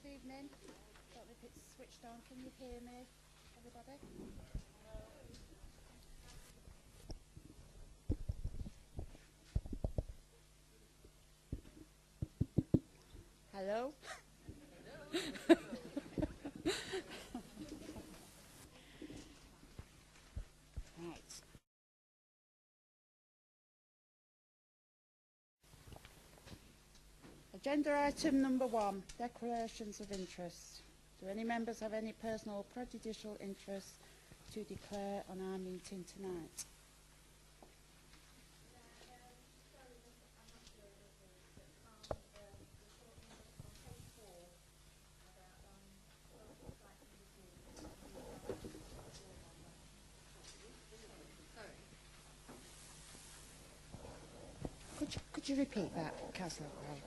Good evening. Don't know if it's switched on. Can you hear me, everybody? Hello? Right. Agenda item number 1, declarations of interest. Do any members have any personal or prejudicial interest to declare on our meeting tonight? Could you repeat that, Councillor Crowell?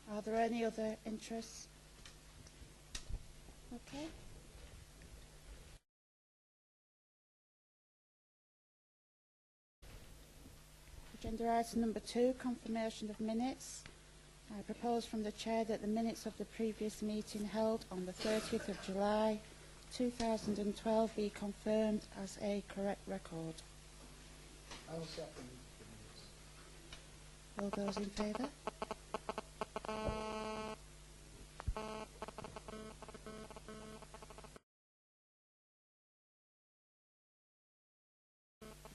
Are there any other interests? Okay. Agenda item number 2, confirmation of minutes. I propose from the Chair that the minutes of the previous meeting held on the 30th of July 2012 be confirmed as a correct record. I will second the minutes. All those in favour?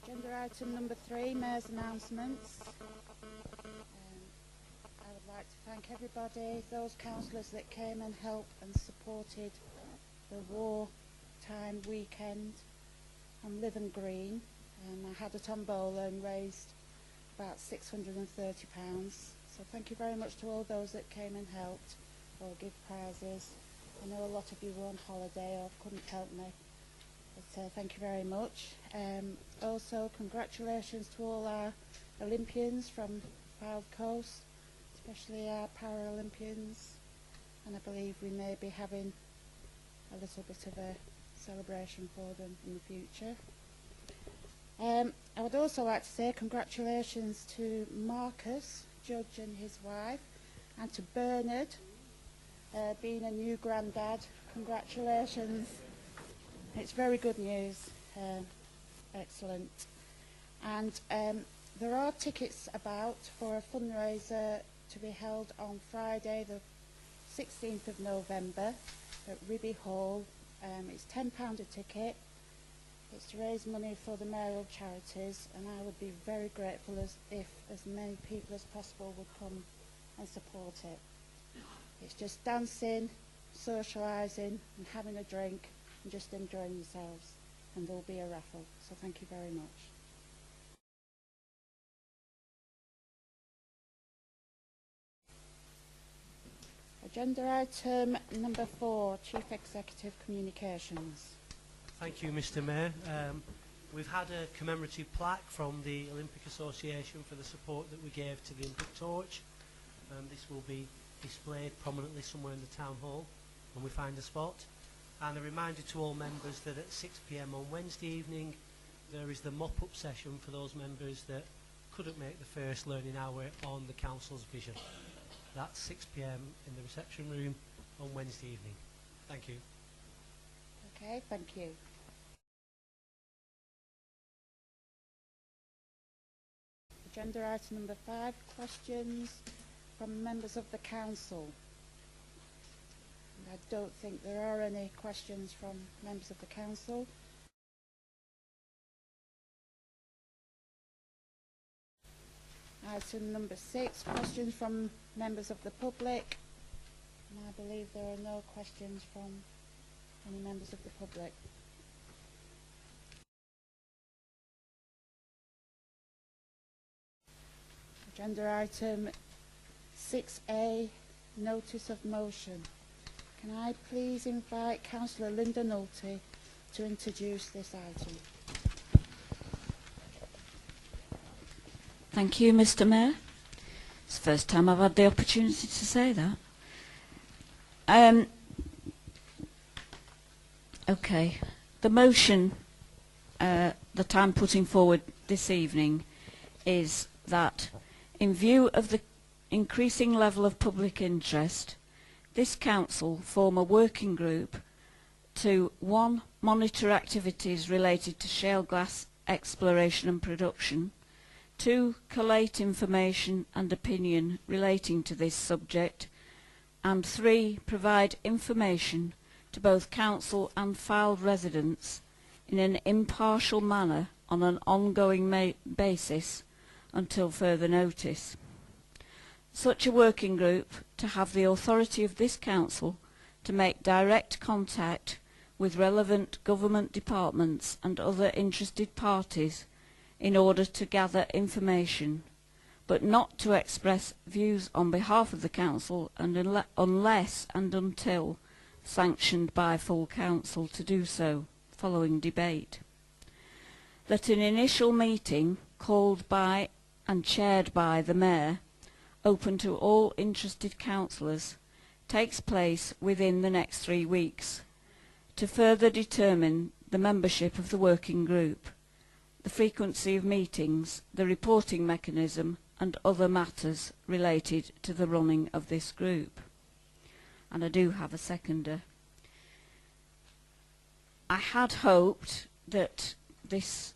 Agenda item number 3, Mayor's announcements. I would like to thank everybody, those councillors that came and helped and supported the wartime weekend on Lytham Green. I had a tombola and raised about £630. So thank you very much to all those that came and helped or give prizes. I know a lot of you were on holiday or couldn't help me. But thank you very much. Also, congratulations to all our Olympians from Fylde Coast, especially our Paralympians. And I believe we may be having a little bit of a celebration for them in the future. I would also like to say congratulations to Marcus, Judge, and his wife, and to Bernard, being a new granddad. Congratulations. It's very good news. Excellent. And there are tickets about for a fundraiser to be held on Friday the 16th of November at Ribby Hall. It's £10 a ticket. It's to raise money for the mayoral charities, and I would be very grateful if as many people as possible would come and support it. It's just dancing, socialising and having a drink and just enjoying yourselves. and there will be a raffle. So thank you very much. Agenda item number 4, Chief Executive Communications. Thank you, Mr. Mayor. We've had a commemorative plaque from the Olympic Association for the support that we gave to the Olympic torch. This will be displayed prominently somewhere in the Town Hall when we find a spot. And a reminder to all members that at 6 p.m. on Wednesday evening there is the mop-up session for those members that couldn't make the first learning hour on the Council's vision. That's 6 p.m. in the reception room on Wednesday evening. Thank you. Okay, thank you. Agenda item number 5, questions from members of the Council. And I don't think there are any questions from members of the Council. Item number 6, questions from members of the public. And I believe there are no questions from any members of the public. Agenda item 6A, notice of motion. Can I please invite Councillor Linda Nolte to introduce this item? Thank you, Mr. Mayor. It's the first time I've had the opportunity to say that. Okay, the motion that I'm putting forward this evening is that in view of the increasing level of public interest, this council form a working group to 1. Monitor activities related to shale gas exploration and production, 2. Collate information and opinion relating to this subject, and 3. Provide information to both council and Fylde residents in an impartial manner on an ongoing basis until further notice. Such a working group to have the authority of this council to make direct contact with relevant government departments and other interested parties in order to gather information, but not to express views on behalf of the council and unless and until sanctioned by full council to do so following debate. That an initial meeting called by and chaired by the Mayor, open to all interested councillors, takes place within the next 3 weeks to further determine the membership of the working group, the frequency of meetings, the reporting mechanism and other matters related to the running of this group. And I do have a seconder. I had hoped that this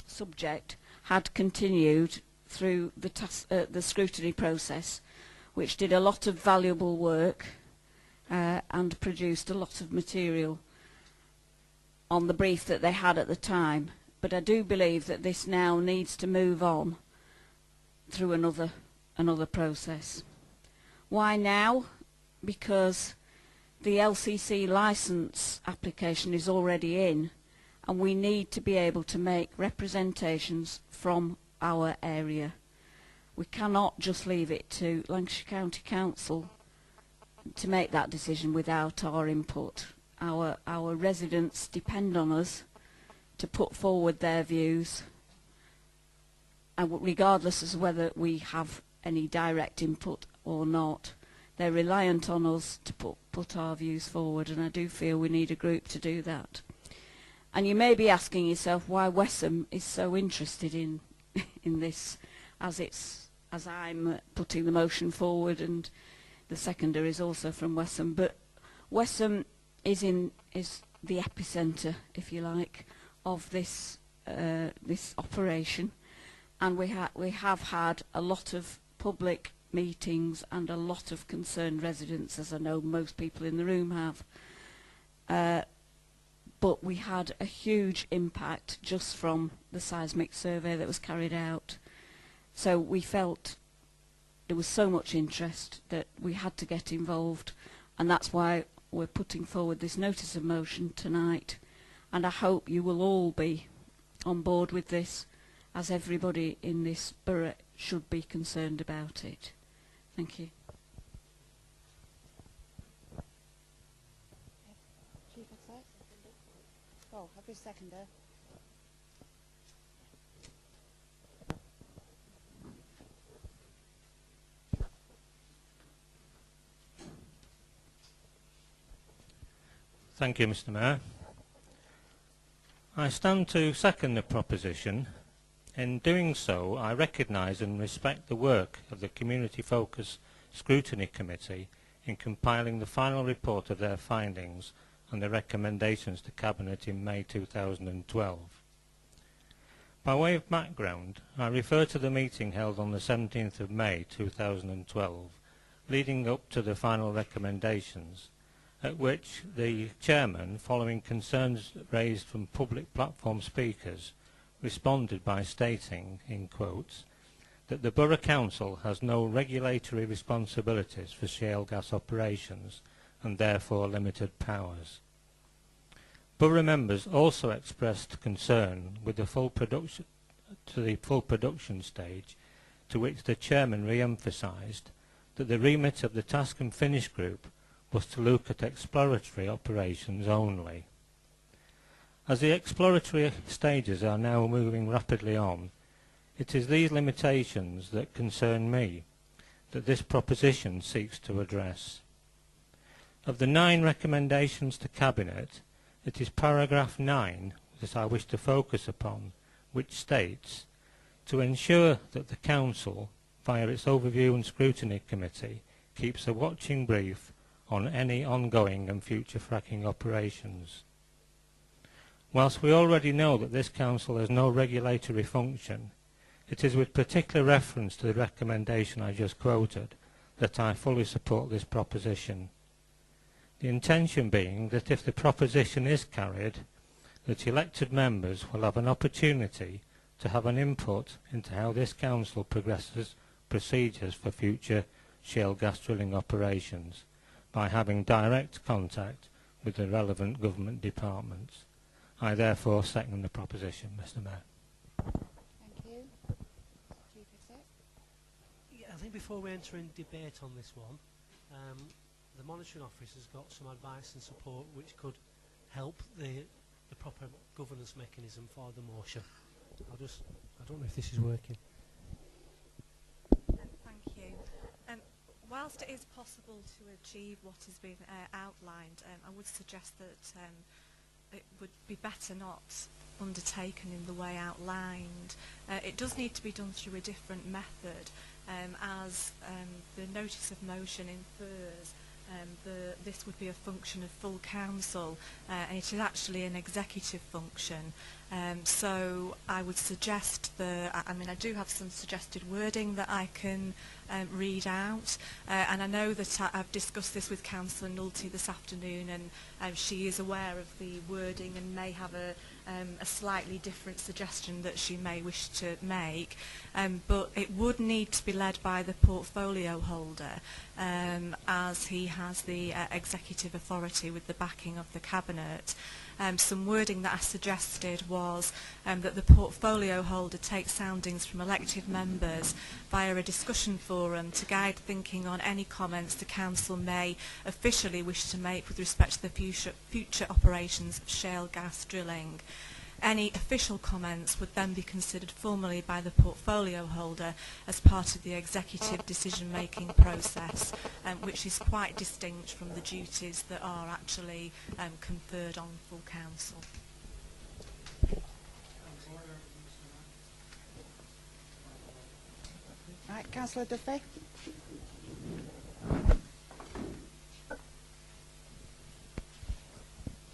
subject had continued through the scrutiny process, which did a lot of valuable work and produced a lot of material on the brief that they had at the time. But I do believe that this now needs to move on through another process. Why now? Because the LCC licence application is already in, and we need to be able to make representations from our area. We cannot just leave it to Lancashire County Council to make that decision without our input. Our residents depend on us to put forward their views, and regardless as whether we have any direct input or not, they're reliant on us to put our views forward, and I do feel we need a group to do that. And you may be asking yourself why Wesham is so interested in this, as I'm putting the motion forward, and the seconder is also from Wesham. But Wesham is the epicentre, if you like, of this operation, and we have had a lot of public meetings and a lot of concerned residents, as I know most people in the room have. But we had a huge impact just from the seismic survey that was carried out. So we felt there was so much interest that we had to get involved, and that's why we're putting forward this notice of motion tonight, and I hope you will all be on board with this, as everybody in this borough should be concerned about it. Thank you. Chief Exec? Oh, have you seconded? Thank you, Mr. Mayor. I stand to second the proposition. In doing so, I recognise and respect the work of the Community Focus Scrutiny Committee in compiling the final report of their findings and the recommendations to Cabinet in May 2012. By way of background, I refer to the meeting held on the 17th of May 2012, leading up to the final recommendations, at which the chairman, following concerns raised from public platform speakers, responded by stating, in quotes, that the Borough Council has no regulatory responsibilities for shale gas operations and therefore limited powers. Borough members also expressed concern with the full production stage, to which the chairman re-emphasised that the remit of the Task and Finish group was to look at exploratory operations only. As the exploratory stages are now moving rapidly on, it is these limitations that concern me, that this proposition seeks to address. Of the 9 recommendations to Cabinet, it is paragraph 9 that I wish to focus upon, which states, to ensure that the Council, via its Overview and Scrutiny Committee, keeps a watching brief on any ongoing and future fracking operations. Whilst we already know that this Council has no regulatory function, it is with particular reference to the recommendation I just quoted that I fully support this proposition. The intention being that if the proposition is carried, that elected members will have an opportunity to have an input into how this Council progresses procedures for future shale gas drilling operations, by having direct contact with the relevant government departments. I therefore second the proposition, Mr. Mayor. Thank you. Chief Exec? Yeah, I think before we enter in debate on this one, the Monitoring Office has got some advice and support which could help the proper governance mechanism for the motion. I don't know if this is working. Thank you. Whilst it is possible to achieve what has been outlined, I would suggest that it would be better not undertaken in the way outlined. It does need to be done through a different method, as the notice of motion infers this would be a function of full council, and it is actually an executive function. So I would suggest I do have some suggested wording that I can read out, and I know that I've discussed this with Councillor Nulty this afternoon, and she is aware of the wording and may have a slightly different suggestion that she may wish to make, but it would need to be led by the portfolio holder, as he has the executive authority with the backing of the Cabinet. Some wording that I suggested was that the portfolio holder takes soundings from elected members via a discussion forum to guide thinking on any comments the Council may officially wish to make with respect to the future operations of shale gas drilling. Any official comments would then be considered formally by the portfolio holder as part of the executive decision-making process, which is quite distinct from the duties that are actually conferred on full council. Right, Councillor Duffy?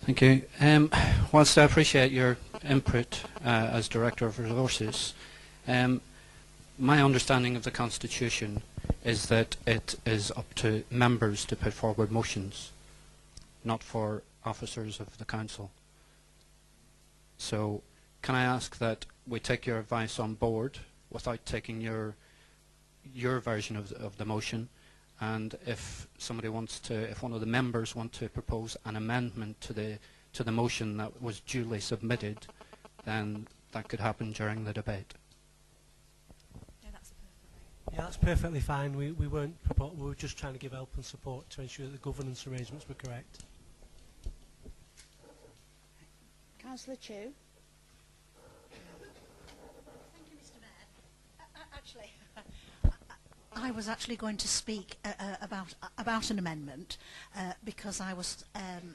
Thank you. Whilst I appreciate your input as Director of Resources, my understanding of the Constitution is that it is up to members to put forward motions, not for officers of the Council. So can I ask that we take your advice on board without taking your version of the motion, and if somebody wants to, if one of the members want to propose an amendment to to the motion that was duly submitted, then that could happen during the debate. Yeah, that's perfect. Yeah, that's perfectly fine. We weren't we were just trying to give help and support to ensure that the governance arrangements were correct. Councillor Chu. Thank you, Mr. Mayor. Actually, I was actually going to speak about an amendment because I was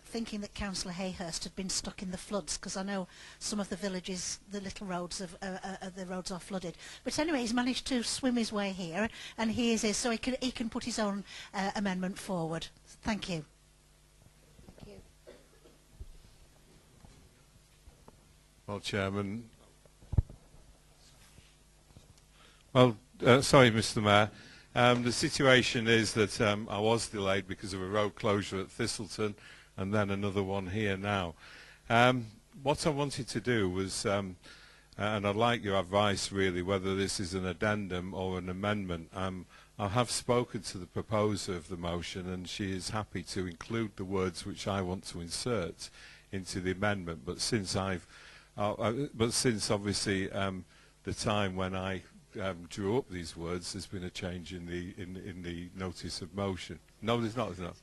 thinking that Councillor Hayhurst had been stuck in the floods, because I know some of the villages, the little roads, the roads are flooded. But anyway, he's managed to swim his way here, and he is here, so he can put his own amendment forward. Thank you. Thank you. Well, Chairman. Well, sorry, Mr. Mayor. The situation is that I was delayed because of a road closure at Thistleton, and then another one here now. What I wanted to do was, and I'd like your advice really, whether this is an addendum or an amendment. I have spoken to the proposer of the motion, and she is happy to include the words which I want to insert into the amendment. But since obviously the time when I drew up these words, there's been a change in the notice of motion. No, there's not. There's not.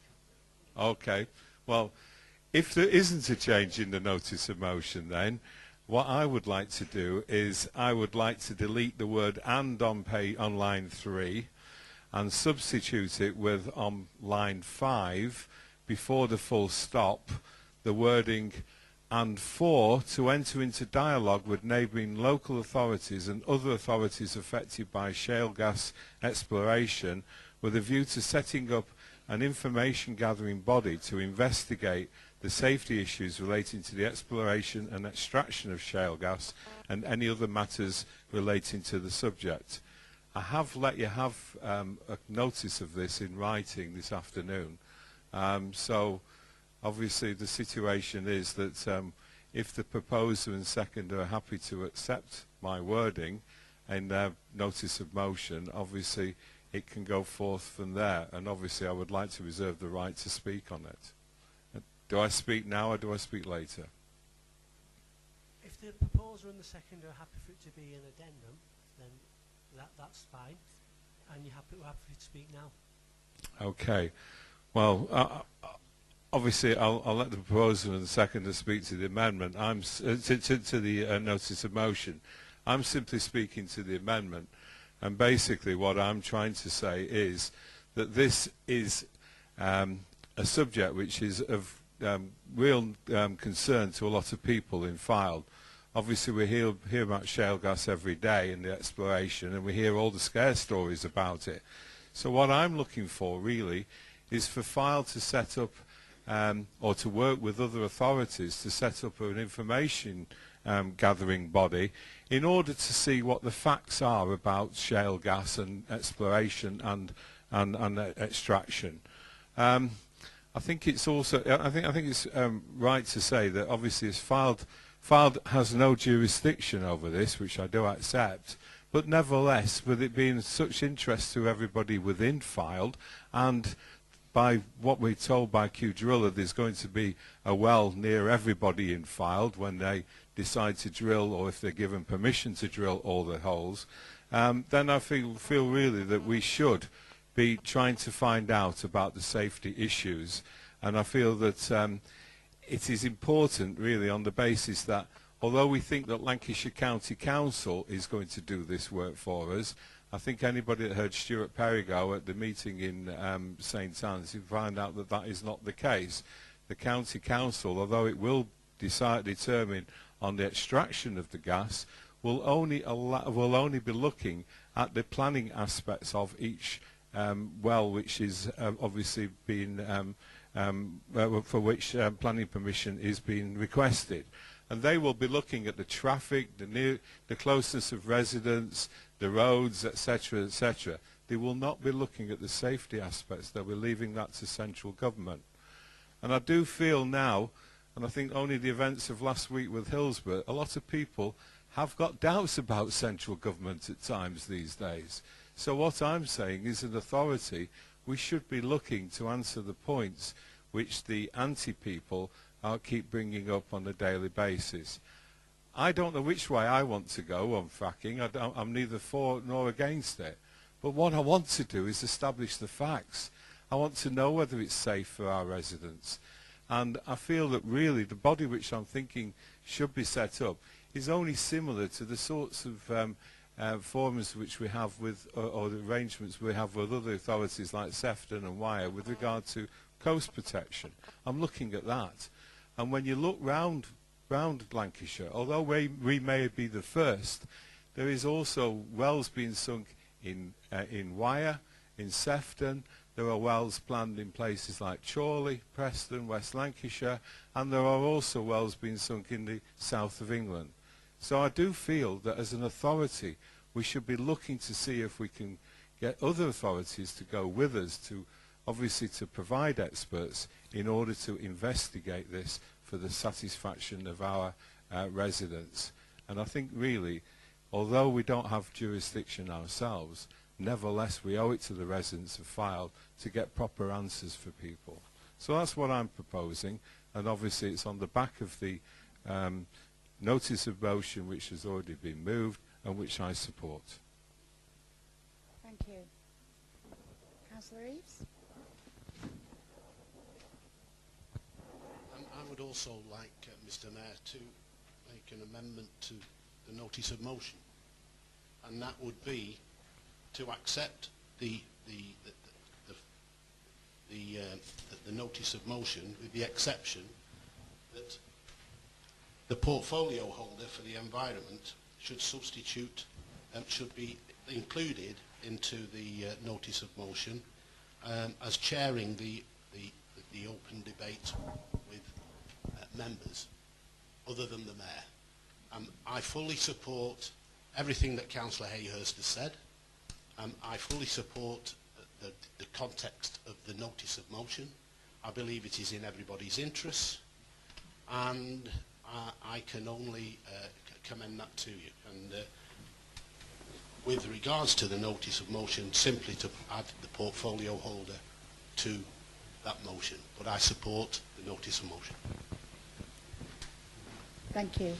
Okay. Well, if there isn't a change in the notice of motion, then what I would like to do is I would like to delete the word "and" on line 3, and substitute it with on line 5 before the full stop the wording "and 4 to enter into dialogue with neighbouring local authorities and other authorities affected by shale gas exploration with a view to setting up an information gathering body to investigate the safety issues relating to the exploration and extraction of shale gas and any other matters relating to the subject." I have let you have a notice of this in writing this afternoon. So obviously the situation is that if the proposer and seconder are happy to accept my wording in their notice of motion, obviously it can go forth from there, and obviously I would like to reserve the right to speak on it. Do I speak now or do I speak later? If the proposer and the seconder are happy for it to be an addendum, then that's fine, and we're happy to speak now. Okay. Well, obviously, I'll let the proposer and the seconder speak to the amendment. To the notice of motion. I'm simply speaking to the amendment, and basically what I'm trying to say is that this is a subject which is of real concern to a lot of people in Fylde. Obviously, we hear about shale gas every day in the exploration, and we hear all the scare stories about it. So what I'm looking for really is for Fylde to set up or to work with other authorities to set up an information gathering body in order to see what the facts are about shale gas and exploration and extraction. I think it's also I think it's right to say that obviously as Fylde has no jurisdiction over this, which I do accept, but nevertheless, with it being such interest to everybody within Fylde, and by what we're told by Q Driller, there's going to be a well near everybody in Fylde when they decide to drill, or if they're given permission to drill all the holes, then I feel really that we should be trying to find out about the safety issues. And I feel that it is important really on the basis that although we think that Lancashire County Council is going to do this work for us, I think anybody that heard Stuart Perigo at the meeting in St Anne's, you find out that that is not the case. The County Council, although it will determine on the extraction of the gas, will only be looking at the planning aspects of each well, which is obviously being for which planning permission is being requested. And they will be looking at the traffic, the closeness of residents, the roads, etc., etc. They will not be looking at the safety aspects. They'll be leaving that to central government. And I do feel now, and I think only the events of last week with Hillsborough, a lot of people have got doubts about central government at times these days. So what I'm saying is, an authority, we should be looking to answer the points which the anti-people keep bringing up on a daily basis. I don't know which way I want to go on fracking. I'm neither for nor against it. But what I want to do is establish the facts. I want to know whether it's safe for our residents. And I feel that really the body which I'm thinking should be set up is only similar to the sorts of forums which we have with, or the arrangements we have with other authorities like Sefton and Wyre with regard to coast protection. I'm looking at that. And when you look round Lancashire, although we may be the first, there is also wells being sunk in Wyre, in Sefton. There are wells planned in places like Chorley, Preston, West Lancashire, and there are also wells being sunk in the south of England. So I do feel that as an authority we should be looking to see if we can get other authorities to go with us, to obviously to provide experts in order to investigate this for the satisfaction of our residents. And I think really, although we don't have jurisdiction ourselves, nevertheless we owe it to the residents of Fylde to get proper answers for people. So that's what I'm proposing, and obviously it's on the back of the notice of motion which has already been moved and which I support. Thank you. Councillor Eaves? I would also like Mr Mayor to make an amendment to the notice of motion, and that would be to accept the notice of motion with the exception that the portfolio holder for the environment should substitute and should be included into the notice of motion as chairing the open debate with members other than the Mayor. I fully support everything that Councillor Hayhurst has said. I fully support the context of the notice of motion. I believe it is in everybody's interests, and I can only commend that to you. And with regards to the notice of motion, simply to add the portfolio holder to that motion. But I support the notice of motion. Thank you.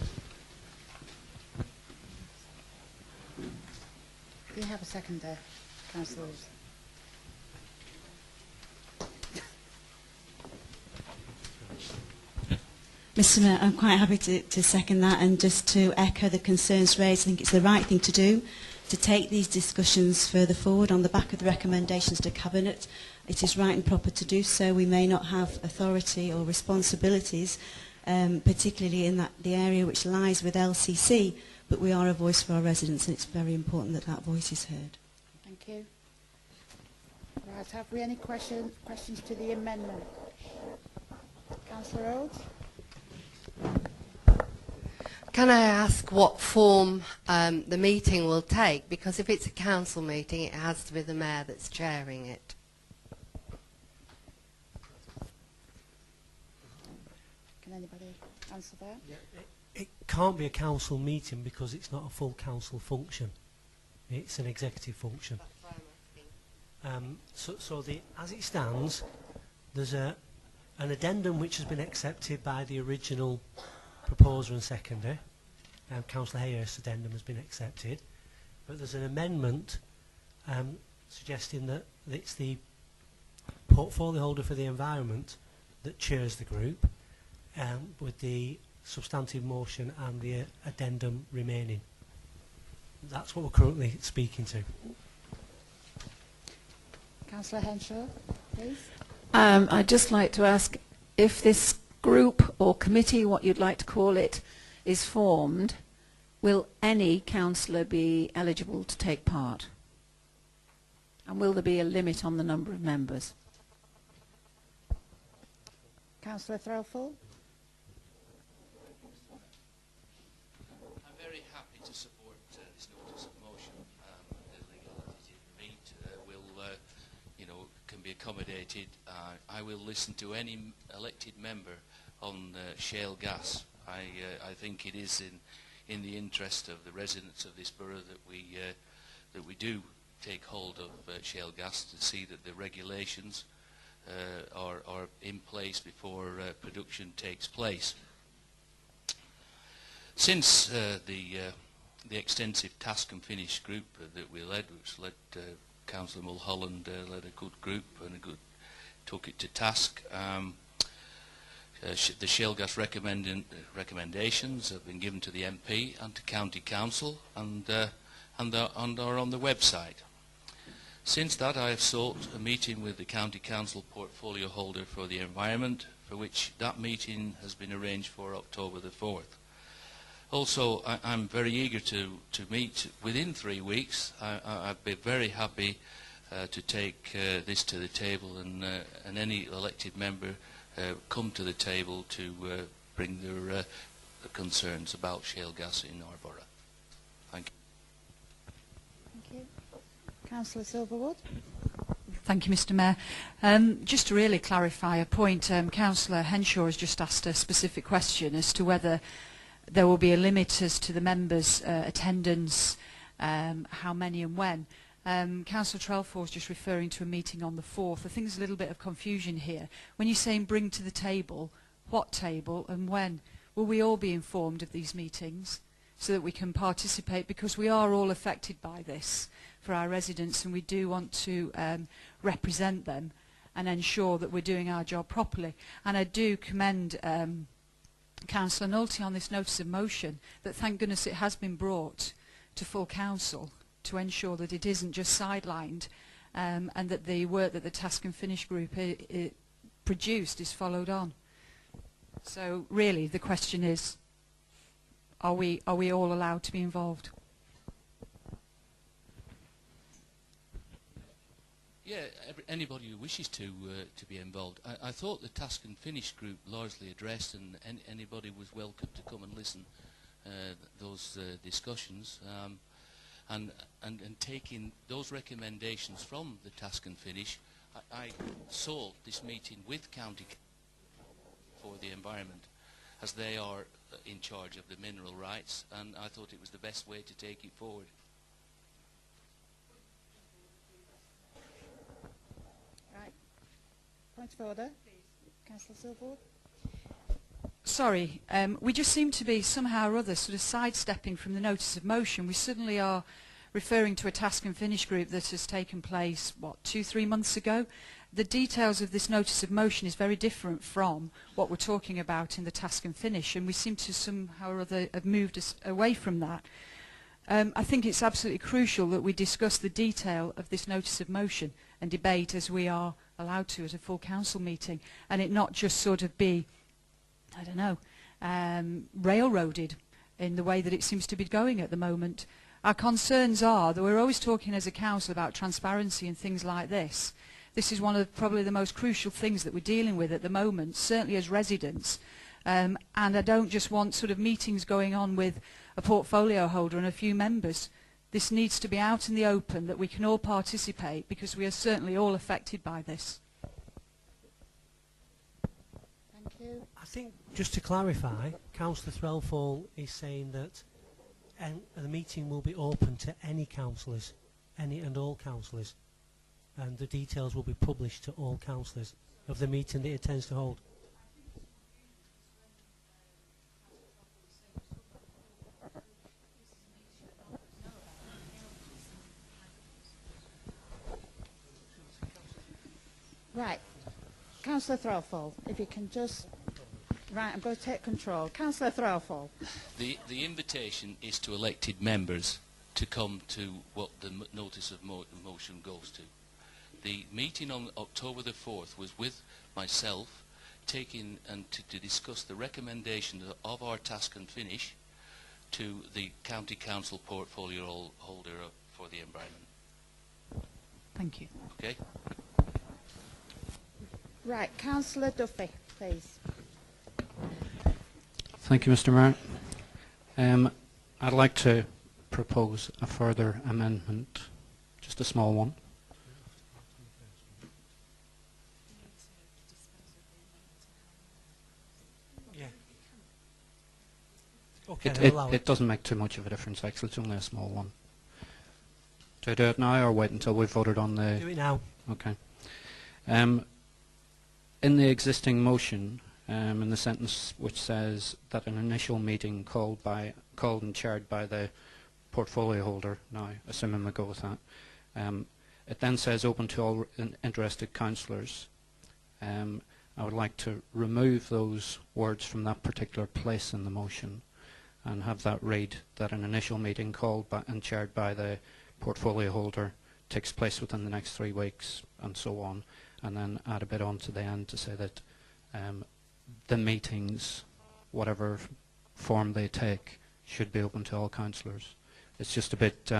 Do you have a seconder, councillors? Mr Mayor, I'm quite happy to second that, and just to echo the concerns raised. I think it's the right thing to do, to take these discussions further forward on the back of the recommendations to Cabinet. It is right and proper to do so. We may not have authority or responsibilities, particularly in the area which lies with LCC, but we are a voice for our residents, and it's very important that that voice is heard. Thank you. Right, have we any questions to the amendment? Councillor Rhodes? Can I ask what form the meeting will take? Because if it's a council meeting, it has to be the Mayor that's chairing it. Can anybody answer that? Yeah, it can't be a council meeting because it's not a full council function. It's an executive function. That's what I'm asking. As it stands, there's an addendum which has been accepted by the original proposer and seconder. Councillor Hayhurst's addendum has been accepted, but there's an amendment suggesting that it's the portfolio holder for the environment that chairs the group, with the substantive motion and the addendum remaining. That's what we're currently speaking to. Councillor Henshaw, please. I'd just like to ask if this group or committee, what you'd like to call it, is formed, will any councillor be eligible to take part? And will there be a limit on the number of members? Councillor Threlfall? I'm very happy to support this notice of motion. The legalities it can be accommodated. I will listen to any elected member on shale gas. I think it is in the interest of the residents of this borough that we do take hold of shale gas, to see that the regulations are in place before production takes place. Since the extensive task and finish group that we led, which led Councillor Mulholland, led a good group and took it to task. The shale gas recommendations have been given to the MP and to County Council and are on the website. Since that, I have sought a meeting with the County Council portfolio holder for the environment, for which that meeting has been arranged for October the 4th. Also, I'm very eager to meet within 3 weeks. I'd be very happy to take this to the table, and any elected member come to the table to bring their concerns about shale gas in our borough. Thank you. Thank you. Councillor Silverwood. Thank you, Mr Mayor. Just to really clarify a point, Councillor Henshaw has just asked a specific question as to whether there will be a limit as to the members' attendance, how many and when. Councillor Trelford is just referring to a meeting on the 4th. I think there's a little bit of confusion here. When you're saying bring to the table, what table and when? Will we all be informed of these meetings so that we can participate? Because we are all affected by this for our residents, and we do want to represent them and ensure that we're doing our job properly. And I do commend Councillor Nolte on this notice of motion, that thank goodness it has been brought to full council to ensure that it isn't just sidelined, and that the work that the Task and Finish group produced is followed on. So really the question is, are we all allowed to be involved? Yeah, anybody who wishes to be involved. I thought the Task and Finish group largely addressed, and anybody was welcome to come and listen those discussions, and taking those recommendations from the Task and Finish. I sought this meeting with County for the environment, as they are in charge of the mineral rights, and I thought it was the best way to take it forward. Point of order. Councillor Silverwood. Sorry, we just seem to be somehow or other sort of sidestepping from the notice of motion. We suddenly are referring to a Task and Finish group that has taken place, what, 2-3 months ago? The details of this notice of motion is very different from what we're talking about in the Task and Finish, and we seem to somehow or other have moved us away from that. I think it's absolutely crucial that we discuss the detail of this notice of motion and debate as we are allowed to at a full council meeting, and it not just sort of be, I don't know, railroaded in the way that it seems to be going at the moment. Our concerns are that we're always talking as a council about transparency and things like this. This is one of probably the most crucial things that we're dealing with at the moment, certainly as residents. And I don't just want sort of meetings going on with a portfolio holder and a few members. This needs to be out in the open, that we can all participate, because we are certainly all affected by this. Thank you. I think, just to clarify, Councillor Threlfall is saying that the meeting will be open to any councillors, any and all councillors, and the details will be published to all councillors of the meeting that it intends to hold. Right. Councillor Threlfall, if you can just... Right, I'm going to take control. Councillor Threlfall. The invitation is to elected members to come to what the notice of motion goes to. The meeting on October the 4th was with myself, taking and to discuss the recommendation of our Task and Finish to the County Council portfolio holder for the environment. Thank you. Okay. Right, Councillor Duffy, please. Thank you, Mr Mayor. I'd like to propose a further amendment, just a small one. Yeah. Okay, It doesn't make too much of a difference, actually. It's only a small one. Do I do it now or wait until we've voted on the... Do it now. Okay. in the existing motion, in the sentence which says that an initial meeting called and chaired by the portfolio holder, now assuming we go with that, it then says open to all interested councillors. I would like to remove those words from that particular place in the motion and have that read that an initial meeting called and chaired by the portfolio holder takes place within the next 3 weeks, and so on, and then add a bit on to the end to say that the meetings, whatever form they take, should be open to all councillors. It's just a bit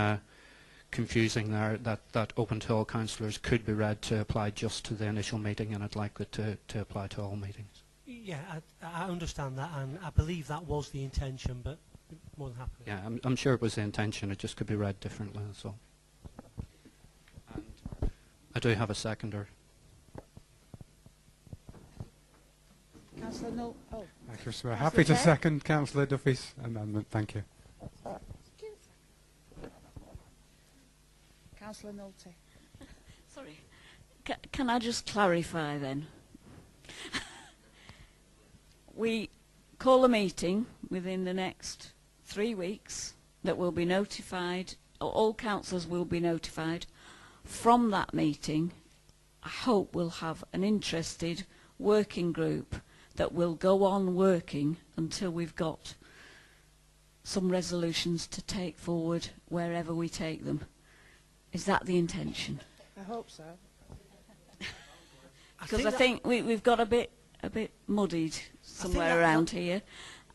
confusing there that open to all councillors could be read to apply just to the initial meeting, and I'd like it to apply to all meetings. Yeah, I understand that, and I believe that was the intention, but more than happy. Yeah, I'm sure it was the intention. It just could be read differently, that's all. And I do have a seconder. Councillor Null. Oh. Thank you, Mr. Mayor. Happy to second Councillor Duffy's amendment. Thank you. Councillor Nolte. Sorry. Can I just clarify then? We call a meeting within the next 3 weeks that will be notified, or all councillors will be notified. From that meeting, I hope we'll have an interested working group that will go on working until we've got some resolutions to take forward wherever we take them. Is that the intention? I hope so. Because I think we've got a bit muddied somewhere around here,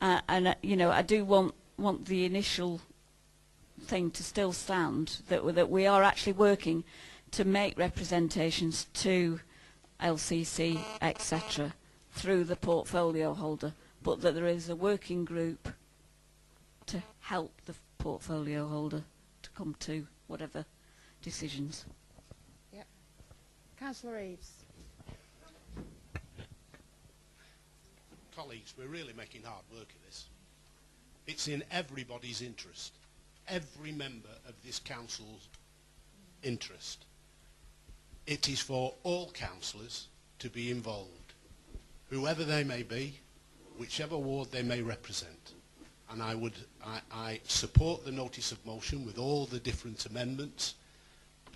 and you know, I do want the initial thing to still stand, that we are actually working to make representations to LCC, etc., through the portfolio holder, but that there is a working group to help the portfolio holder to come to whatever decisions. Yep. Councillor Eaves. Colleagues, we're really making hard work of this. It's in everybody's interest, every member of this council's interest. It is for all councillors to be involved, whoever they may be, whichever ward they may represent. And I support the notice of motion with all the different amendments,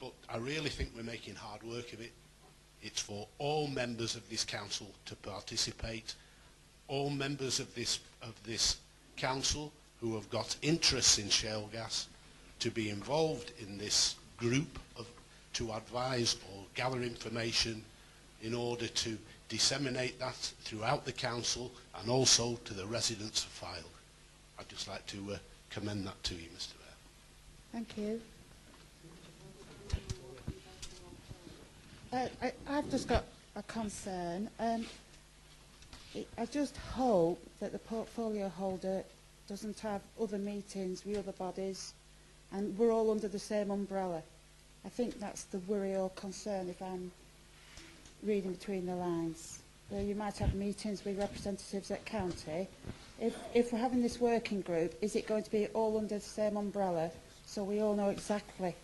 but I really think we're making hard work of it. It's for all members of this council to participate, all members of this council who have got interests in shale gas to be involved in this group to advise or gather information in order to disseminate that throughout the council and also to the residents of Fylde. I'd just like to commend that to you, Mr. Mayor. Thank you. I've just got a concern. I just hope that the portfolio holder doesn't have other meetings with other bodies and we're all under the same umbrella. I think that's the worry or concern if I'm reading between the lines. You might have meetings with representatives at county. If we're having this working group, is it going to be all under the same umbrella so we all know exactly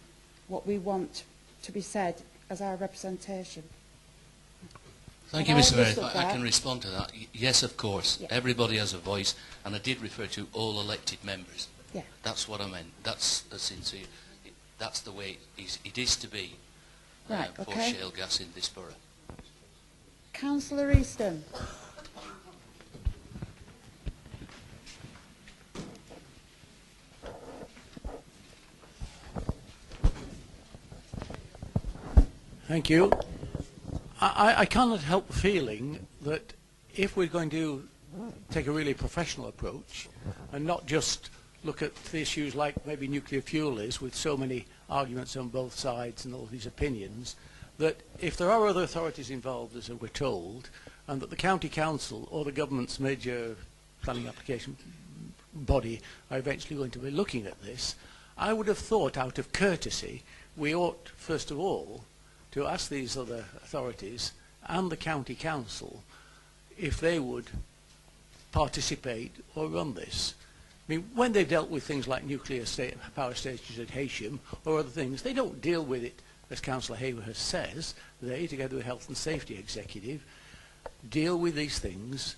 what we want to be said as our representation? Thank you, Mr. Mayor. If I can respond to that. Yes, of course. Yeah. Everybody has a voice, and I did refer to all elected members. Yeah. That's what I meant. That's the sincere. That's the way it is to be for shale gas in this borough. Councillor Easton. Thank you. I cannot help feeling that if we're going to take a really professional approach and not just look at the issues like maybe nuclear fuel is, with so many arguments on both sides and all these opinions, that if there are other authorities involved, as we're told, and that the county council or the government's major planning application body are eventually going to be looking at this, I would have thought out of courtesy we ought, first of all, to ask these other authorities and the county council if they would participate or run this. I mean, when they've dealt with things like nuclear power stations at Heysham or other things, they don't deal with it, as Councillor Hayward says, they, together with Health and Safety Executive, deal with these things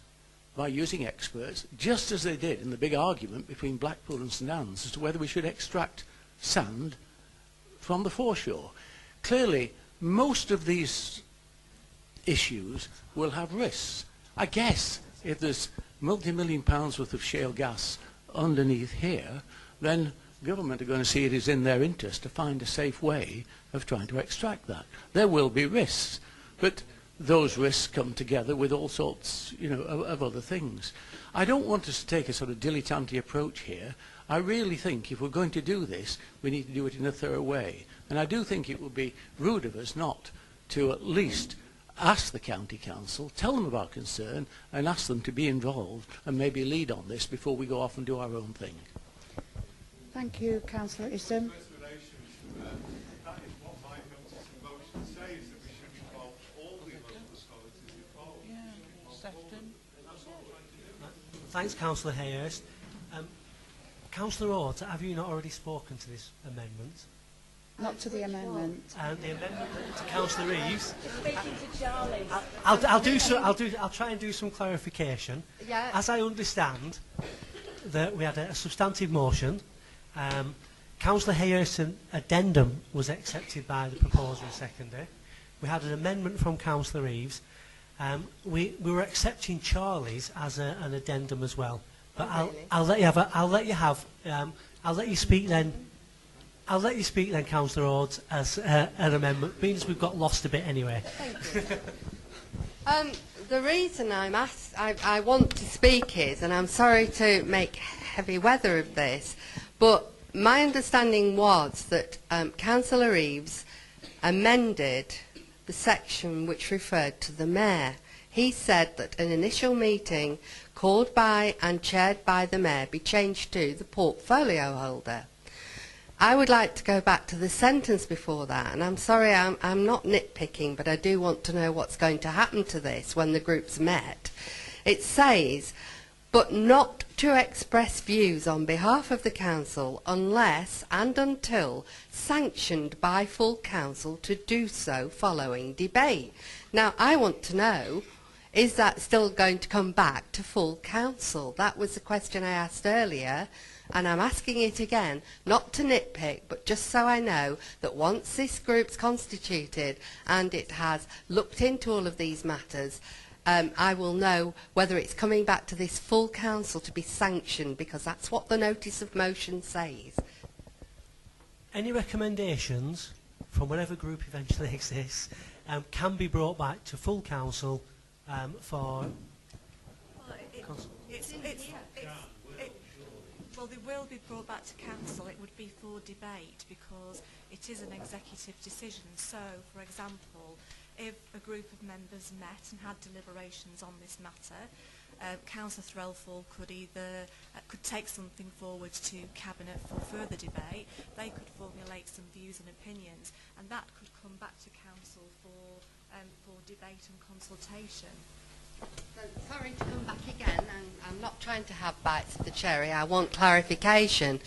by using experts, just as they did in the big argument between Blackpool and St Anne's as to whether we should extract sand from the foreshore. Clearly, most of these issues will have risks. I guess if there's multi-million pounds worth of shale gas underneath here, then government are going to see it is in their interest to find a safe way of trying to extract that. There will be risks, but those risks come together with all sorts, you know, of other things. I don't want us to take a sort of dilettante approach here. I really think if we're going to do this, we need to do it in a thorough way. And I do think it would be rude of us not to at least ask the county council, tell them of our concern, and ask them to be involved and maybe lead on this before we go off and do our own thing. Thank you, Councillor Isom. Thanks, Councillor Hayhurst. Councillor Ord, have you not already spoken to this amendment? Not to the amendment. The amendment to Councillor Reeves. Speaking to Charlie. I'll try and do some clarification. Yeah. As I understand, that we had a substantive motion. Councillor Hayhurst's addendum was accepted by the proposer and seconder. We had an amendment from Councillor Reeves. We were accepting Charlie's as an addendum as well. But I'll let you speak then. I'll let you speak then, Councillor Ord, as an amendment. Means we've got lost a bit anyway. Thank you. The reason I want to speak is, and I'm sorry to make heavy weather of this, but my understanding was that Councillor Reeves amended the section which referred to the Mayor. He said that an initial meeting called by and chaired by the Mayor be changed to the portfolio holder. I would like to go back to the sentence before that, and I'm sorry I'm not nitpicking, but I do want to know what's going to happen to this when the group's met. It says, but not to express views on behalf of the council unless and until sanctioned by full council to do so following debate. Now, I want to know, is that still going to come back to full council? That was the question I asked earlier. And I'm asking it again, not to nitpick, but just so I know that once this group's constituted and it has looked into all of these matters, I will know whether it's coming back to this full council to be sanctioned, because that's what the notice of motion says. Any recommendations from whatever group eventually exists can be brought back to full council for... Well, they will be brought back to council. It would be for debate because it is an executive decision. So, for example, if a group of members met and had deliberations on this matter, Councillor Threlfall could either could take something forward to Cabinet for further debate. They could formulate some views and opinions, and that could come back to council for debate and consultation. So, sorry to come back again, and I'm not trying to have bites of the cherry, I want clarification.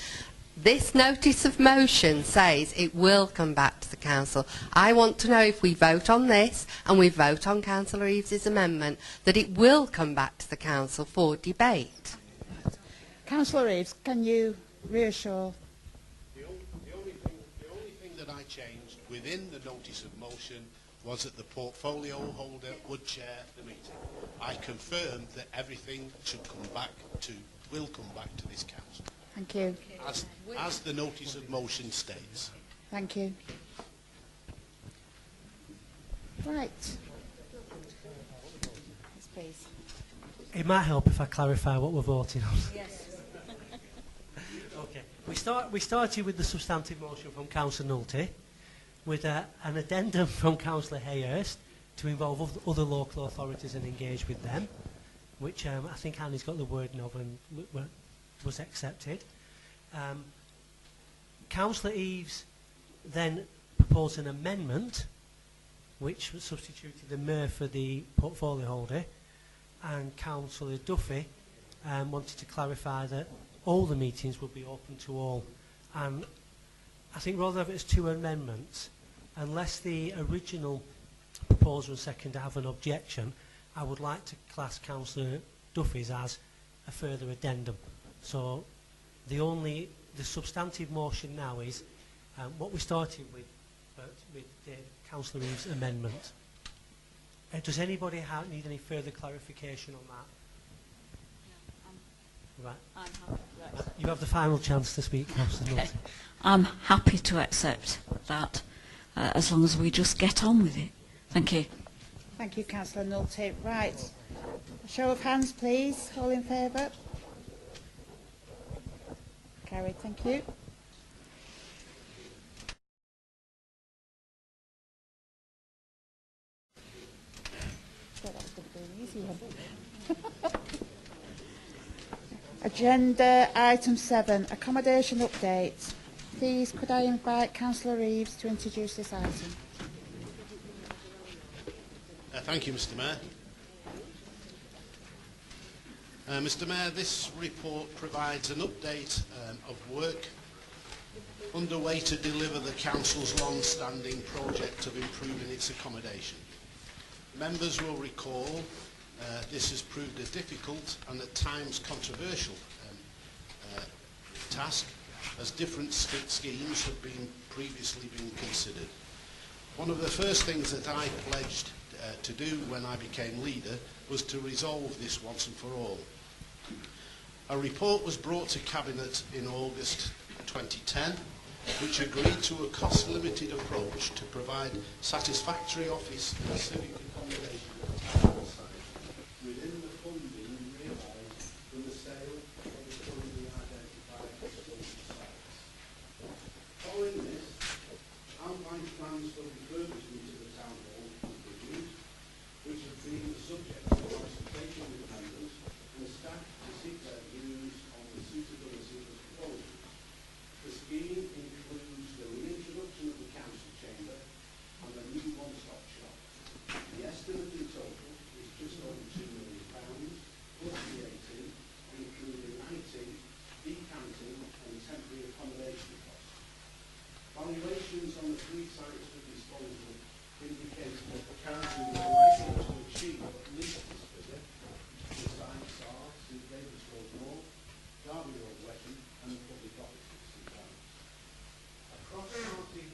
This notice of motion says it will come back to the council. I want to know if we vote on this and we vote on Councillor Reeves's amendment, that it will come back to the council for debate. Councillor Reeves, can you reassure? The only thing that I changed within the notice of motion was that the portfolio holder would chair the meeting. I confirmed that everything will come back to this council. Thank you. As the notice of motion states. Thank you. Right. Yes, please. It might help if I clarify what we're voting on. Yes. Okay. We started with the substantive motion from Councillor Nulty, with an addendum from Councillor Hayhurst to involve other local authorities and engage with them, which I think Annie's got the wording of and was accepted. Councillor Eaves then proposed an amendment which substituted the Mayor for the portfolio holder, and Councillor Duffy wanted to clarify that all the meetings would be open to all. And I think rather than it as two amendments, unless the original proposer and seconder have an objection, I would like to class Councillor Duffy's as a further addendum. So the substantive motion now is what we started with Councillor Reeves' amendment. Does anybody need any further clarification on that? Right. You have the final chance to speak, Councillor Norton. I'm happy to accept that, as long as we just get on with it. Thank you. Thank you, Councillor Nolte. Right. A show of hands, please. All in favour? Carried. Thank you. Thought that was going to be an easy one. Agenda item 7, accommodation update. Please, could I invite Councillor Reeves to introduce this item? Thank you, Mr. Mayor. Mr. Mayor, this report provides an update of work underway to deliver the Council's long-standing project of improving its accommodation. Members will recall this has proved a difficult and at times controversial task, as different schemes have previously been considered. One of the first things that I pledged to do when I became leader was to resolve this once and for all. A report was brought to Cabinet in August 2010 which agreed to a cost-limited approach to provide satisfactory office and civic accommodation within the funding realised from the sale of the currently identified disposal sites. Following this, outlined plans for refurbishment of the town hall were produced, which have been the subject of consultation with members and staff to seek their views on the suitability of the proposals. The scheme includes the reintroduction of the council chamber and a new one-stop shop. The estimate in total is just over £2 million, plus VAT, including IT, decanting and temporary accommodation costs. Valuations on the 3 sites for disposal indicate that the council is likely to achieve at least this figure. The sites are St David's Road North, Derby Road West and the public offices St Giles. A cross-party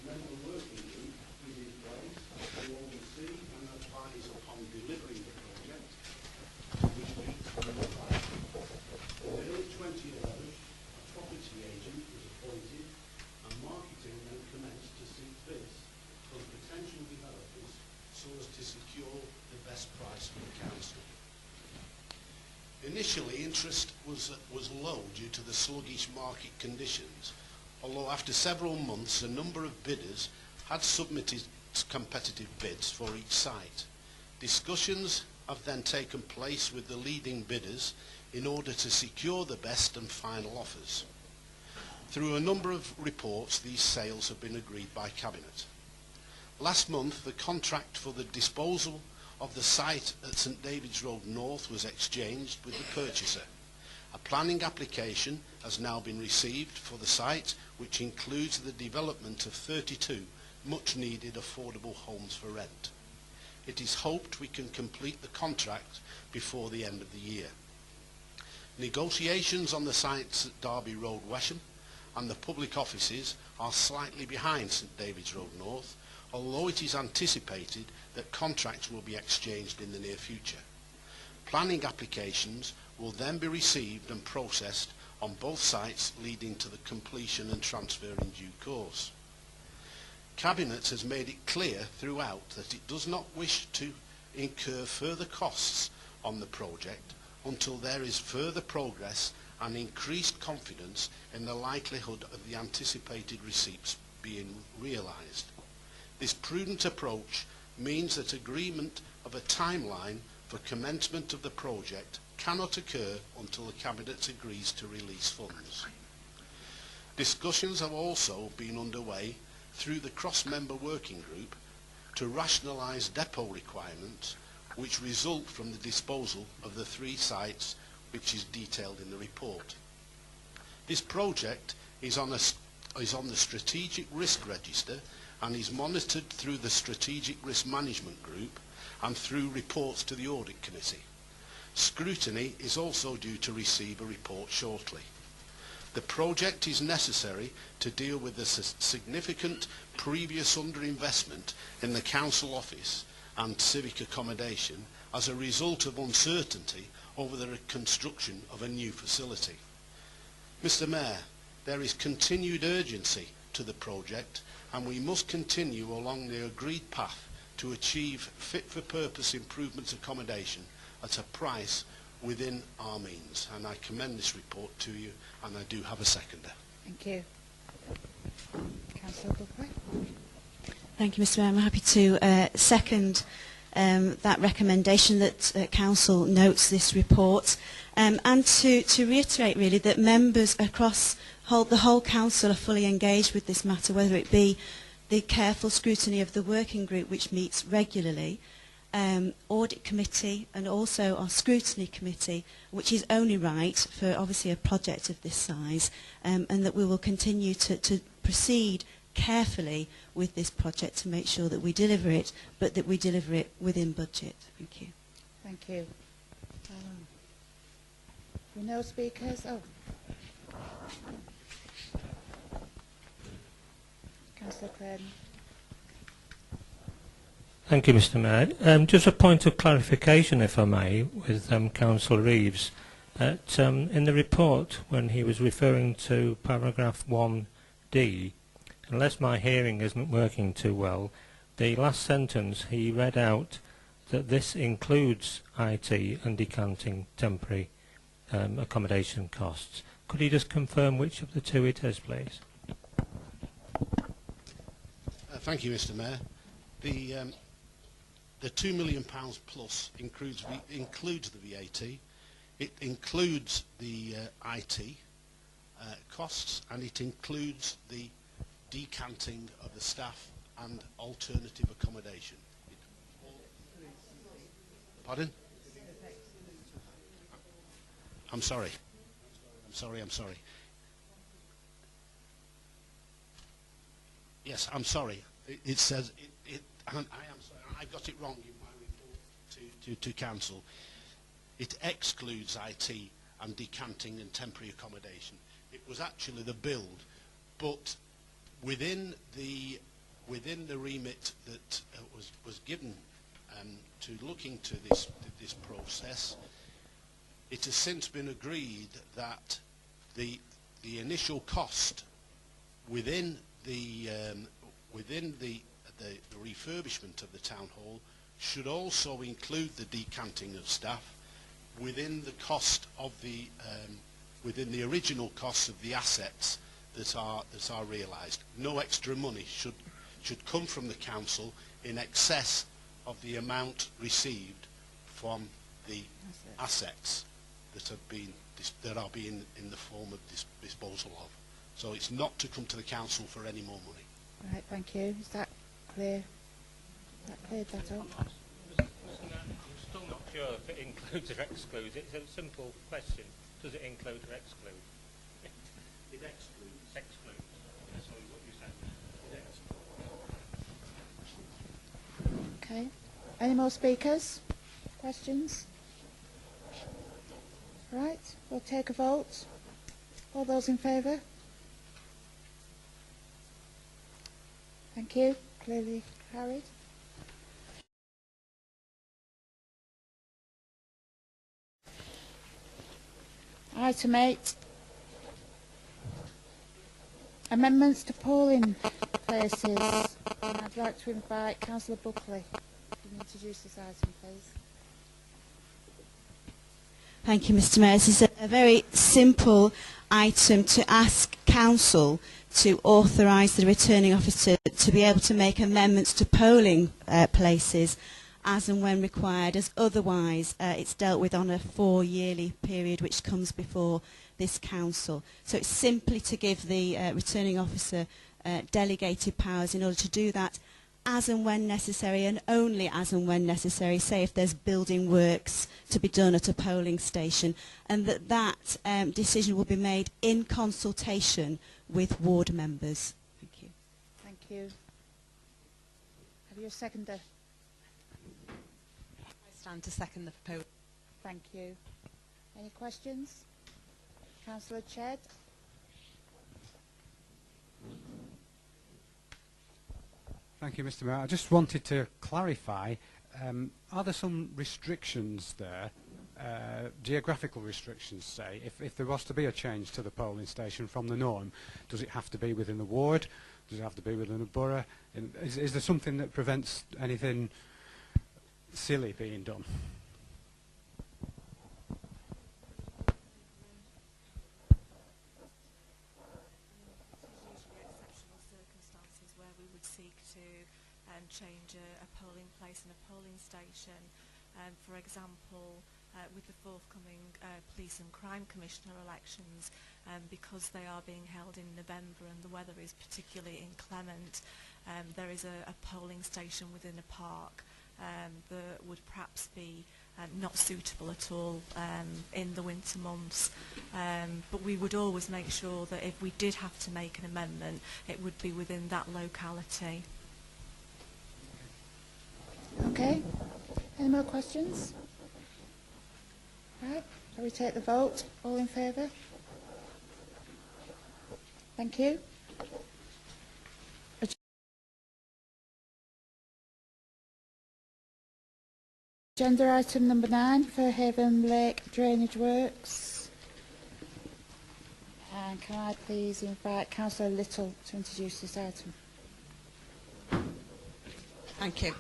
member working group is in place to oversee and advise upon delivering the project, which meets the requirement. In early 2011, a property agent was appointed and marketing then commenced to seek bids from potential developers so as to secure the best price for the council. Initially, interest was low due to the sluggish market conditions, although after several months a number of bidders had submitted competitive bids for each site. Discussions have then taken place with the leading bidders in order to secure the best and final offers. Through a number of reports, these sales have been agreed by Cabinet. Last month, the contract for the disposal of the site at St David's Road North was exchanged with the purchaser. A planning application has now been received for the site, which includes the development of 32 much-needed affordable homes for rent. It is hoped we can complete the contract before the end of the year. Negotiations on the sites at Derby Road Wesham and the public offices are slightly behind St David's Road North, although it is anticipated that contracts will be exchanged in the near future. Planning applications will then be received and processed on both sites, leading to the completion and transfer in due course. Cabinet has made it clear throughout that it does not wish to incur further costs on the project until there is further progress and increased confidence in the likelihood of the anticipated receipts being realised. This prudent approach means that agreement of a timeline for commencement of the project cannot occur until the Cabinet agrees to release funds. Discussions have also been underway through the cross-member working group to rationalise depot requirements which result from the disposal of the 3 sites which is detailed in the report. This project is on the strategic risk register and is monitored through the Strategic Risk Management Group and through reports to the Audit Committee. Scrutiny is also due to receive a report shortly. The project is necessary to deal with the significant previous underinvestment in the council office and civic accommodation as a result of uncertainty over the construction of a new facility. Mr. Mayor, there is continued urgency to the project, and we must continue along the agreed path to achieve fit-for-purpose improvement accommodation at a price within our means. And I commend this report to you, and I do have a seconder. Thank you. Councillor Buckley. Thank you, Mr. Mayor. I'm happy to second that recommendation that Council notes this report, and to reiterate really that members across the whole Council are fully engaged with this matter, whether it be the careful scrutiny of the working group which meets regularly, Audit Committee and also our Scrutiny Committee, which is only right for obviously a project of this size, and that we will continue to proceed carefully with this project to make sure that we deliver it, but that we deliver it within budget. Thank you. Thank you. No speakers? Oh. Councillor Craden. Thank you, Mr. Mayor. Just a point of clarification, if I may, with Councillor Reeves. In the report, when he was referring to paragraph 1D, unless my hearing isn't working too well, the last sentence he read out that this includes IT and decanting temporary accommodation costs. Could you just confirm which of the two it is, please? Thank you, Mr. Mayor. The £2 million plus includes the VAT, it includes the IT costs, and it includes the decanting of the staff and alternative accommodation. Pardon? I'm sorry. I'm sorry. Yes, I'm sorry. It says I am sorry. I got it wrong in my report to council. It excludes IT and decanting and temporary accommodation. It was actually the build, but within the remit that was given to look into this process, it has since been agreed that the initial cost within the refurbishment of the town hall should also include the decanting of staff within the cost of within the original costs of the assets that are realised. No extra money should come from the council in excess of the amount received from the assets that are being in the form of disposal of. So it's not to come to the council for any more money. Right, thank you. Is that clear? That cleared that up? I'm still not sure if it includes or excludes. It's a simple question. Does it include or exclude? It excludes. Excludes. That's what you said. It excludes. Okay. Any more speakers? Questions? Right, we'll take a vote. All those in favour? Thank you. Clearly carried. Item 8. Amendments to polling places. And I'd like to invite Councillor Buckley to introduce this item, please. Thank you, Mr. Mayor. This is a very simple item to ask Council to authorise the returning officer to be able to make amendments to polling places as and when required, as otherwise it's dealt with on a 4-yearly period which comes before this council. So it's simply to give the returning officer delegated powers in order to do that as and when necessary, and only as and when necessary, say if there's building works to be done at a polling station, and that decision will be made in consultation with ward members. Thank you. Thank you. Have you a seconder? I stand to second the proposal. Thank you. Any questions? Councillor Chedd? Thank you, Mr. Mayor. I just wanted to clarify, are there some restrictions there, geographical restrictions, say, if there was to be a change to the polling station from the norm, does it have to be within the ward? Does it have to be within a borough? Is there something that prevents anything silly being done? Where we would seek to change a polling place and a polling station. For example, with the forthcoming Police and Crime Commissioner elections, because they are being held in November and the weather is particularly inclement, there is a polling station within a park that would perhaps be not suitable at all in the winter months. But we would always make sure that if we did have to make an amendment, it would be within that locality. Okay. Any more questions? Right. Shall we take the vote? All in favour? Thank you. Agenda item number 9, Fairhaven Lake Drainage Works. And can I please invite Councillor Little to introduce this item? Thank you.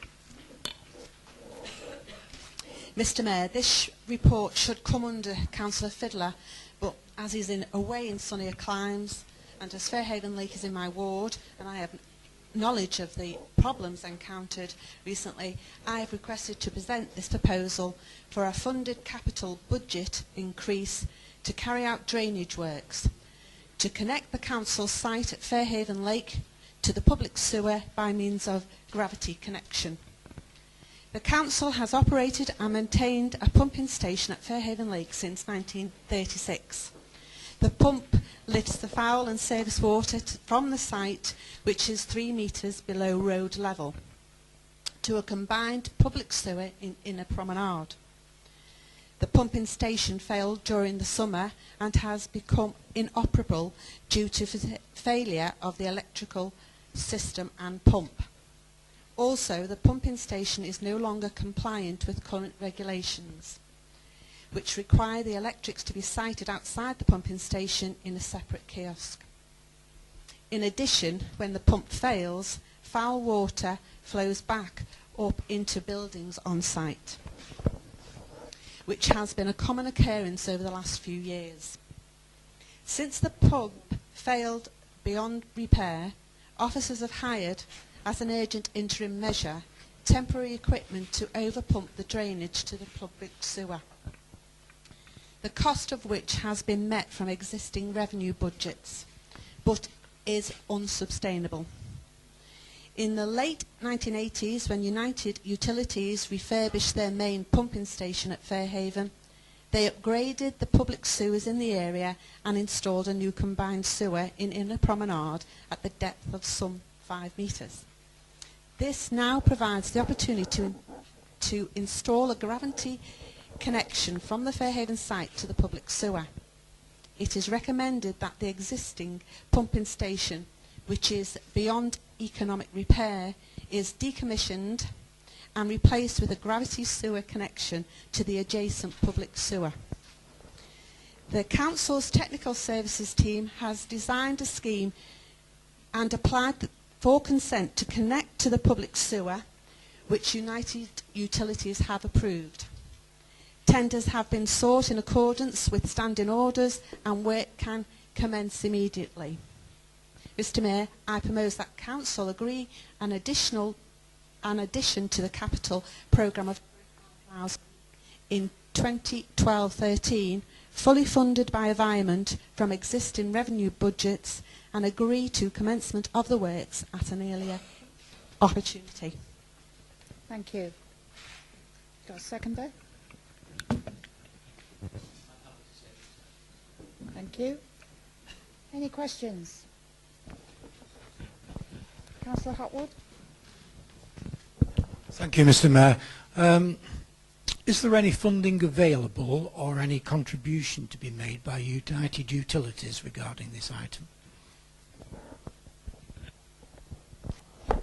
Mr. Mayor, this report should come under Councillor Fylde, but as he's away in sunnier climes, and as Fairhaven Lake is in my ward, and I have knowledge of the problems encountered recently, I have requested to present this proposal for a funded capital budget increase to carry out drainage works, to connect the council site at Fairhaven Lake to the public sewer by means of gravity connection. The council has operated and maintained a pumping station at Fairhaven Lake since 1936. The pump lifts the foul and surface water from the site, which is 3 metres below road level, to a combined public sewer in a promenade. The pumping station failed during the summer and has become inoperable due to failure of the electrical system and pump. Also, the pumping station is no longer compliant with current regulations, which require the electrics to be sited outside the pumping station in a separate kiosk. In addition, when the pump fails, foul water flows back up into buildings on site, which has been a common occurrence over the last few years. Since the pump failed beyond repair, officers have hired, as an urgent interim measure, temporary equipment to overpump the drainage to the public sewer, the cost of which has been met from existing revenue budgets, but is unsustainable. In the late 1980s, when United Utilities refurbished their main pumping station at Fairhaven, they upgraded the public sewers in the area and installed a new combined sewer in Inner Promenade at the depth of some 5 metres. This now provides the opportunity to install a gravity connection from the Fairhaven site to the public sewer. It is recommended that the existing pumping station, which is beyond economic repair, is decommissioned and replaced with a gravity sewer connection to the adjacent public sewer. The Council's technical services team has designed a scheme and applied for consent to connect to the public sewer, which United Utilities have approved. Tenders have been sought in accordance with standing orders and work can commence immediately. Mr. Mayor, I propose that Council agree an addition to the capital programme of in 2012-13, fully funded by environment from existing revenue budgets, and agree to commencement of the works at an earlier opportunity. Thank you. Got a seconder? Thank you. Any questions? Councillor Hotwood? Thank you, Mr. Mayor. Is there any funding available or any contribution to be made by United Utilities regarding this item?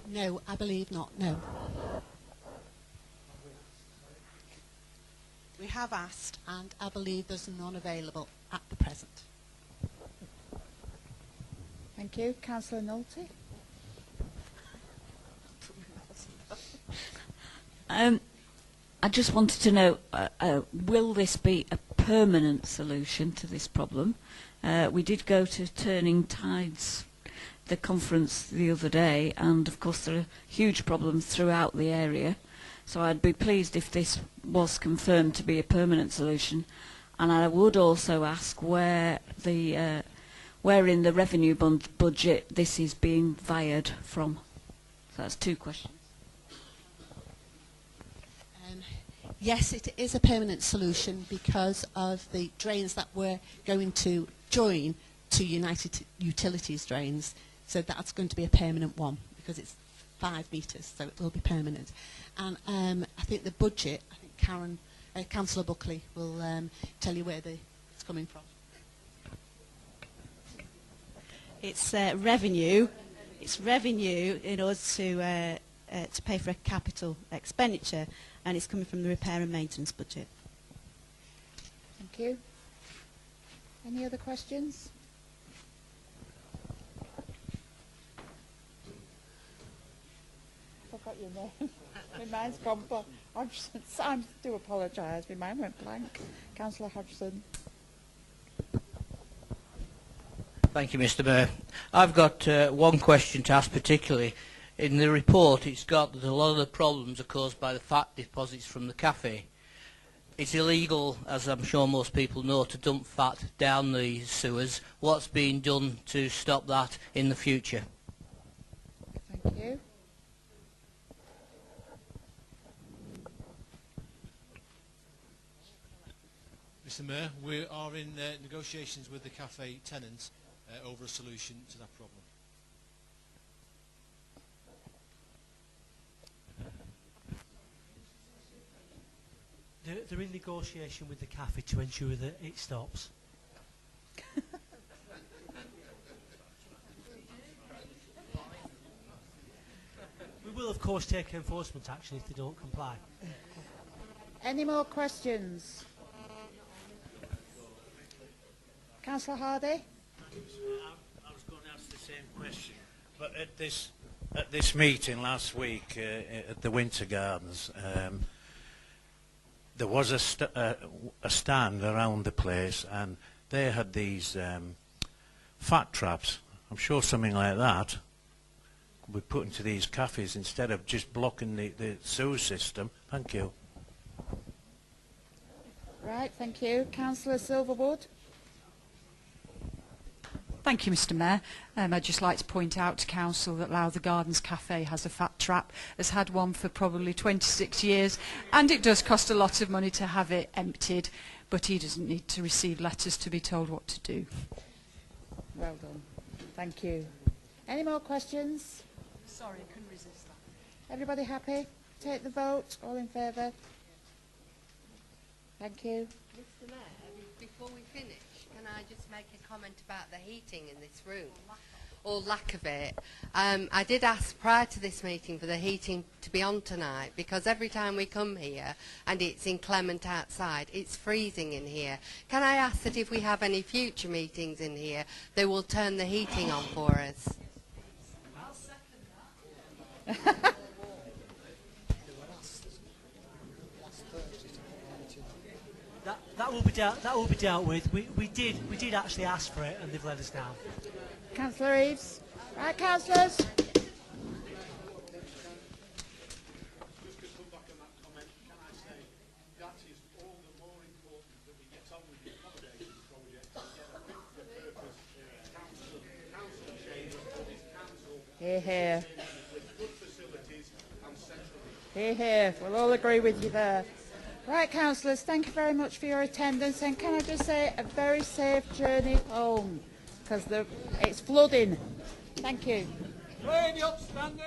No, I believe not, no. We have asked, and I believe there's none available at the present. Thank you. Councillor Nolte. I just wanted to know, will this be a permanent solution to this problem? We did go to Turning Tides, the conference the other day, and of course there are huge problems throughout the area. So I'd be pleased if this was confirmed to be a permanent solution. And I would also ask where in the revenue budget this is being wired from. So that's two questions. Yes, it is a permanent solution because of the drains that we're going to join to United Utilities drains. So that's going to be a permanent one because it's 5 metres, so it will be permanent. And I think the budget, I think Councillor Buckley will tell you where it's coming from. It's revenue. It's revenue in order to pay for a capital expenditure, and it's coming from the repair and maintenance budget. Thank you. Any other questions? I forgot your name. My mind's gone blank. Hodgson. I do apologise. My mind went blank. Councillor Hodgson. Thank you, Mr. Mayor. I've got one question to ask particularly. In the report it's got that a lot of the problems are caused by the fat deposits from the cafe. It's illegal, as I'm sure most people know, to dump fat down the sewers. What's being done to stop that in the future? Thank you. Mr. Mayor, we are in negotiations with the cafe tenants over a solution to that problem. They're in negotiation with the cafe to ensure that it stops. We will, of course, take enforcement action if they don't comply. Any more questions? Councillor Hardy? I was going to ask the same question, but at this meeting last week at the Winter Gardens, there was a stand around the place, and they had these fat traps. I'm sure something like that could be put into these cafes instead of just blocking the sewer system. Thank you. Right, thank you. Councillor Silverwood? Thank you, Mr. Mayor. I'd just like to point out to Council that Lowther Gardens Cafe has a fat trap, has had one for probably 26 years, and it does cost a lot of money to have it emptied, but he doesn't need to receive letters to be told what to do. Well done. Thank you. Any more questions? Sorry, I couldn't resist that. Everybody happy? Take the vote. All in favour? Thank you. Mr. Mayor, before we finish, can I just make a comment about the heating in this room, or lack of it? I did ask prior to this meeting for the heating to be on tonight, because every time we come here and it's inclement outside, it's freezing in here. Can I ask that if we have any future meetings in here, they will turn the heating on for us? I'll second that. That will be dealt with. We did actually ask for it, and they've let us down. Councillor Eaves. Right, councillors. Just to come back on that comment, can I say that is all the more important that we get on with the accommodation project to get a fit for purpose council chamber for this council. Hear, hear. With good facilities and central. Hear, hear. We'll all agree with you there. Right, councillors, thank you very much for your attendance, and can I just say a very safe journey home, because it's flooding. Thank you. Lady upstanding.